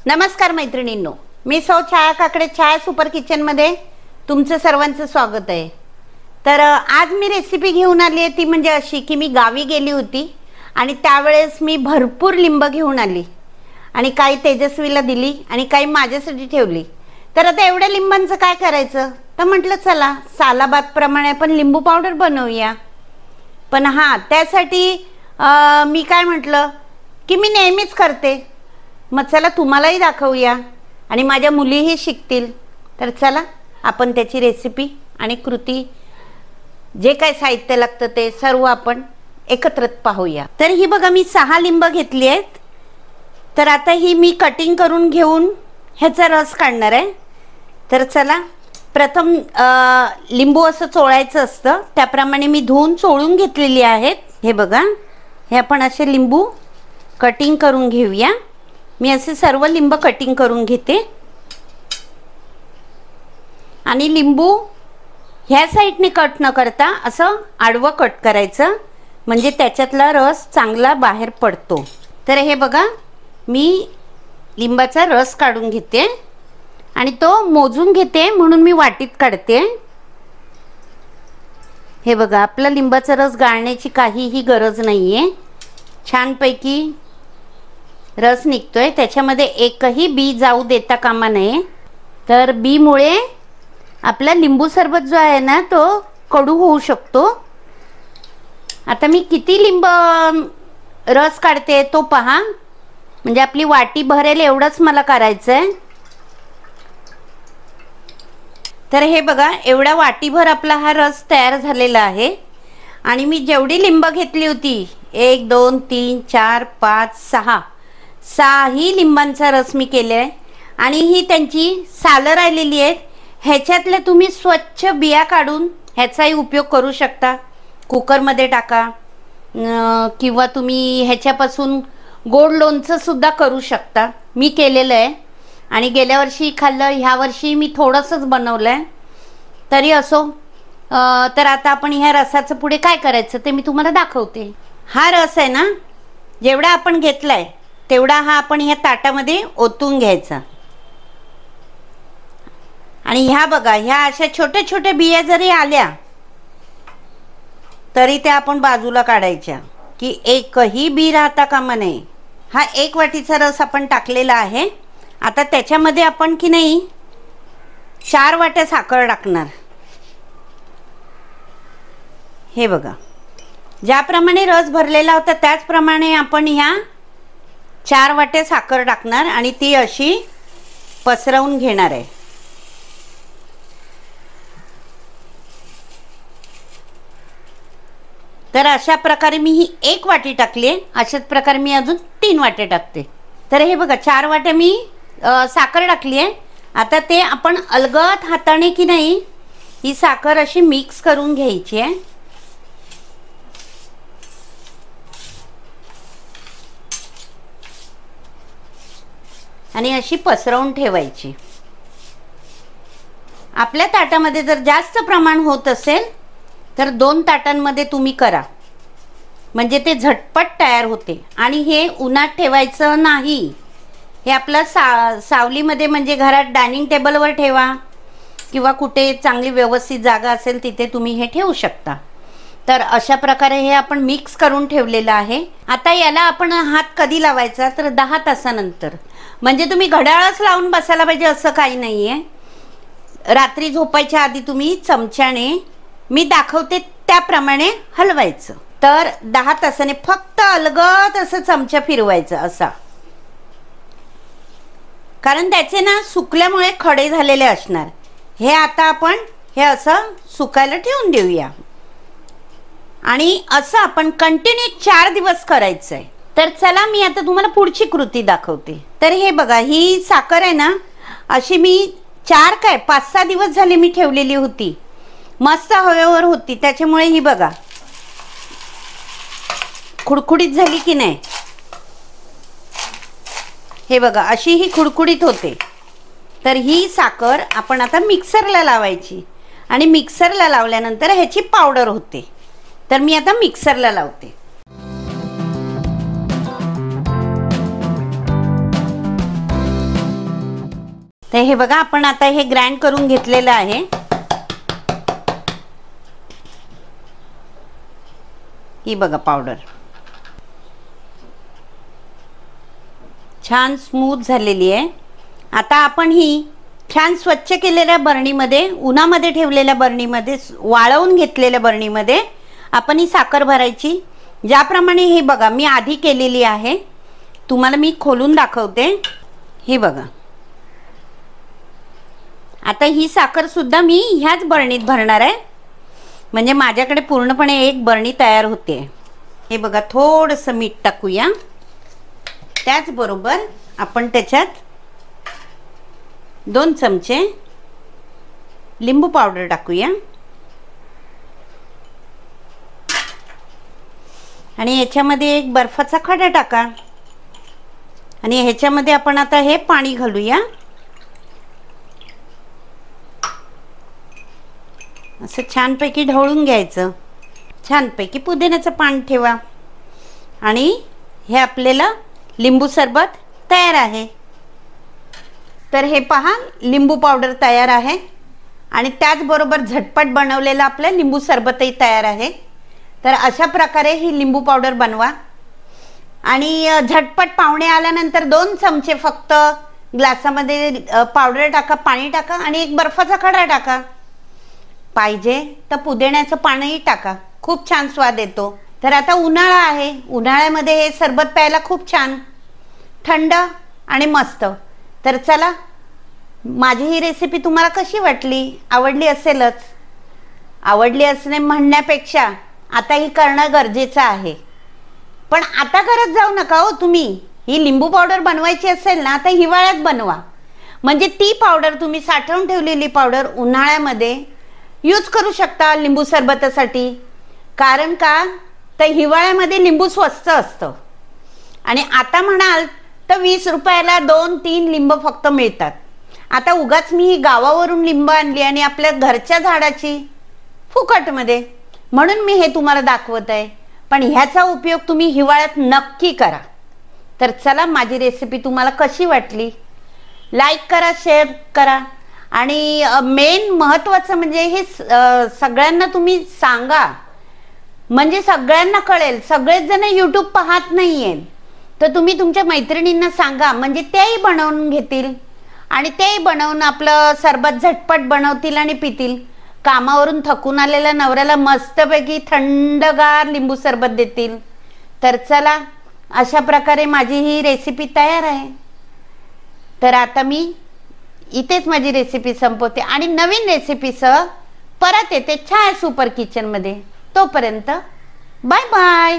नमस्कार मैत्रिणींनो, मी सौ छाया काकडे छाया सुपर किचनमध्ये तुमचं सर्वांचं स्वागत आहे। तर आज मी रेसिपी घेऊन आली आहे ती म्हणजे अशी की मी गावी गेली होती आणि त्यावेळेस मी भरपूर लिंब घेऊन आली आणि काही तेजस्वीला दिली आणि काही माझ्यासाठी ठेवली। तर आता एवढ्या लिंबांचं काय करायचं, तर म्हटलं चला सालाबाद प्रमाणे आपण लिंबू पावडर बनवूया। पण हां, त्यासाठी मी काय म्हटलं की मी नेहमीच करते, मग चला तुम्हालाही दाखवूया आणि माझ्या मुलीही शिकतील। तर चला आपण त्याची रेसिपी आणि कृती, जे काय साहित्य लागतं ते सर्व आपण एकत्रित पाहूया। तर ही बघा, मी 6 लिंब घेतली आहेत। तर आता ही मी कटिंग करून घेऊन ह्याचा रस काढणार आहे। तर चला, प्रथम लिंबू असं चोळायचं असतं, त्याप्रमाणे मी धुवून चोळून घेतलेली आहेत। हे बघा, हे आपण असे लिंबू कटिंग करून घेऊया। मी असे सर्व लिंब कटिंग करून घेते आणि लिंबू ह्या साईडने कट न करता असं आडवं कट करायचं, म्हणजे त्याच्यातला रस चांगला बाहेर पडतो। तर हे बघा, मी लिंबाचा रस काढून घेते आणि तो मोजून घेते, म्हणून मी वाटीत काढते। हे बघा, आपला लिंबाचा रस गाळण्याची काहीही गरज नाहीये, छानपैकी रस निघतोय। त्याच्यामध्ये एकही बी जाऊ देता कामा नये, तर बी मुळे आपला लिंबू सरबत जो आहे ना तो कडू होऊ शकतो। आता मी किती लिंब रस काढते तो पहा, म्हणजे आपली वाटी भरेल एवढंच मला करायचं आहे। तर हे बघा, एवढा वाटीभर आपला हा रस तयार झालेला आहे आणि मी जेवढी लिंब घेतली होती 1 2 3 4 5 6 ही लिंबांचा रस मी केलाय आणि ही त्यांची सालं राहिलेली आहेत, ह्याच्यातले तुम्ही स्वच्छ बिया काढून ह्याचाही उपयोग करू शकता। कुकरमध्ये टाका किंवा तुम्ही ह्याच्यापासून गोड लोणचं सुद्धा करू शकता। मी केलेलं आहे आणि गेल्या वर्षी खाल्लं, ह्या वर्षी मी थोडंसंच बनवलं आहे। तरी असो, तर आता आपण ह्या रसाचं पुढे काय करायचं ते मी तुम्हाला दाखवते। हा रस आहे ना, जेवढा आपण घेतलाय तेवढा हा आपण ह्या ताटामध्ये ओतून घ्यायचा आणि ह्या बघा, ह्या अशा छोटे छोटे बिया जरी आल्या तरी त्या आपण बाजूला काढायच्या, की एकही बी राहता कामा नये। हा 1 वाटीचा रस आपण टाकलेला आहे। आता त्याच्यामध्ये आपण की नाही 4 वाट्या साखर टाकणार। हे बघा, ज्याप्रमाणे रस भरलेला होता त्याचप्रमाणे आपण ह्या 4 वाट्या साखर टाकणार आणि ती अशी पसरवून घेणार आहे। तर अशा प्रकारे मी ही 1 वाटी टाकली आहे, अशाच प्रकारे मी अजून 3 वाट्या टाकते। तर हे बघा, 4 वाट्या मी साखर टाकली आहे। आता ते आपण अलगद हाताने की नाही ही साखर अशी मिक्स करून घ्यायची आहे। आणि अशी पसरवून ठेवायची। आपल्या ताटामध्ये जर जास्त प्रमाण होत असेल तर 2 ताटांमध्ये तुम्ही करा, म्हणजे ते झटपट तयार होते। आणि हे उन्हात ठेवायचं नाही, हे आपलं सावलीमध्ये म्हणजे घरात डायनिंग टेबलवर ठेवा किंवा कुठे चांगली व्यवस्थित जागा असेल तिथे तुम्ही हे ठेवू शकता। तर अशा प्रकारे हे आपण मिक्स करून ठेवलेलं आहे। आता याला आपण हात कधी लावायचा, तर 10 तासानंतर। म्हणजे तुम्ही घड्याळच लावून बसायला पाहिजे असं काही नाहीये। रात्री झोपायच्या आधी तुम्ही चमच्याने, मी दाखवते त्याप्रमाणे हलवायचं। तर 10 तासाने फक्त अलगद असं चमचा फिरवायचं असा, कारण त्याचे ना सुकल्यामुळे खडे झालेले असणार। हे आता आपण हे असं सुकायला ठेवून देऊया आणि असं आपण कंटिन्यू 4 दिवस करायचं आहे। तर चला, मी आता तुम्हाला पुढची कृती दाखवते। तर हे बघा, ही साखर आहे ना, अशी मी 4 काय 5-6 दिवस झाले मी ठेवलेली होती, मस्त हवेवर होती। त्याच्यामुळे ही बघा खुडखुडीत झाली की नाही, हे बघा अशी ही खुडखुडीत होते। तर ही साखर आपण आता मिक्सरला लावायची आणि मिक्सरला लावल्यानंतर ह्याची पावडर होते। तर मी आता मिक्सरला लावते। तर हे बघा, आपण आता हे ग्राइंड करून घेतलेलं आहे. ही बघा पावडर छान स्मूथ झालेली आहे. आता आपण ही छान स्वच्छ केलेल्या बरणीमध्ये, उन्हामध्ये ठेवलेल्या बरणीमध्ये, वाळवून घेतलेल्या बरणीमध्ये आपण ही साखर भरायची. ज्याप्रमाणे हे बघा मी आधी केलेली आहे, तुम्हाला मी खोलून दाखवते. हे बघा, आता ही साखर सुद्धा मी ह्याच बरणीत भरणार आहे, म्हणजे माझ्याकडे पूर्णपणे एक बरणी तयार होते. हे बघा, थोडंसं मीठ टाकूया. त्याचबरोबर आपण त्याच्यात 2 चमचे लिंबू पावडर टाकूया. आणि ह्याच्यामध्ये एक बर्फाचा खडा टाका. आणि ह्याच्यामध्ये आपण आता हे पाणी घालूया. असं छानपैकी ढवळून घ्यायचं. छानपैकी पुदिन्याचं पान ठेवा. आणि हे आपल्याला लिंबू सरबत तयार आहे. तर हे पहा, लिंबू पावडर तयार आहे आणि त्याचबरोबर झटपट बनवलेलं आपलं लिंबू सरबतही तयार आहे. तर अशा प्रकारे ही लिंबू पावडर बनवा. आणि झटपट पाहुणे आल्यानंतर 2 चमचे फक्त ग्लासामध्ये पावडर टाका, पाणी टाका आणि एक बर्फाचा खडा टाका. पाहिजे तर पुदिन्याचं पानही टाका, खूप छान स्वाद येतो. तर आता उन्हाळा आहे, उन्हाळ्यामध्ये हे सरबत प्यायला खूप छान, थंड आणि मस्त. तर चला, माझी ही रेसिपी तुम्हाला कशी वाटली? आवडली असेलच. आवडली असणे म्हणण्यापेक्षा आता ही करणं गरजेचं आहे. पण आता करत जाऊ नका हो तुम्ही. ही लिंबू पावडर बनवायची असेल ना तर हिवाळ्यात बनवा, म्हणजे ती पावडर तुम्ही साठवून ठेवलेली पावडर उन्हाळ्यामध्ये यूज करू शकता लिंबू सरबतासाठी. कारण का, तर हिवाळ्यामध्ये लिंबू स्वस्त असतं आणि आता म्हणाल तर 20 रुपयाला 2-3 लिंब फक्त मिळतात. आता उगाच मी ही गावावरून लिंब आणली आणि आपल्या घरच्या झाडाची फुकटमध्ये, म्हणून मी हे तुम्हाला दाखवत आहे. पण ह्याचा उपयोग तुम्ही हिवाळ्यात नक्की करा. तर चला, माझी रेसिपी तुम्हाला कशी वाटली? लाईक करा, शेअर करा आणि मेन महत्त्वाचं म्हणजे हे सगळ्यांना तुम्ही सांगा, म्हणजे सगळ्यांना कळेल. सगळेच जण यूट्यूब पाहत नाहीये, तर तुम्ही तुमच्या मैत्रिणींना सांगा, म्हणजे तेही बनवून घेतील आणि तेही बनवून आपलं सरबत झटपट बनवतील आणि पितील. कामावरून थकून आलेल्या नवऱ्याला मस्तपैकी थंडगार लिंबू सरबत देतील. तर चला, अशा प्रकारे माझी ही रेसिपी तयार आहे. तर आता मी इथेच माझी रेसिपी संपवते आणि नवीन रेसिपीसह परत येते छाया सुपर किचनमध्ये. तोपर्यंत बाय बाय.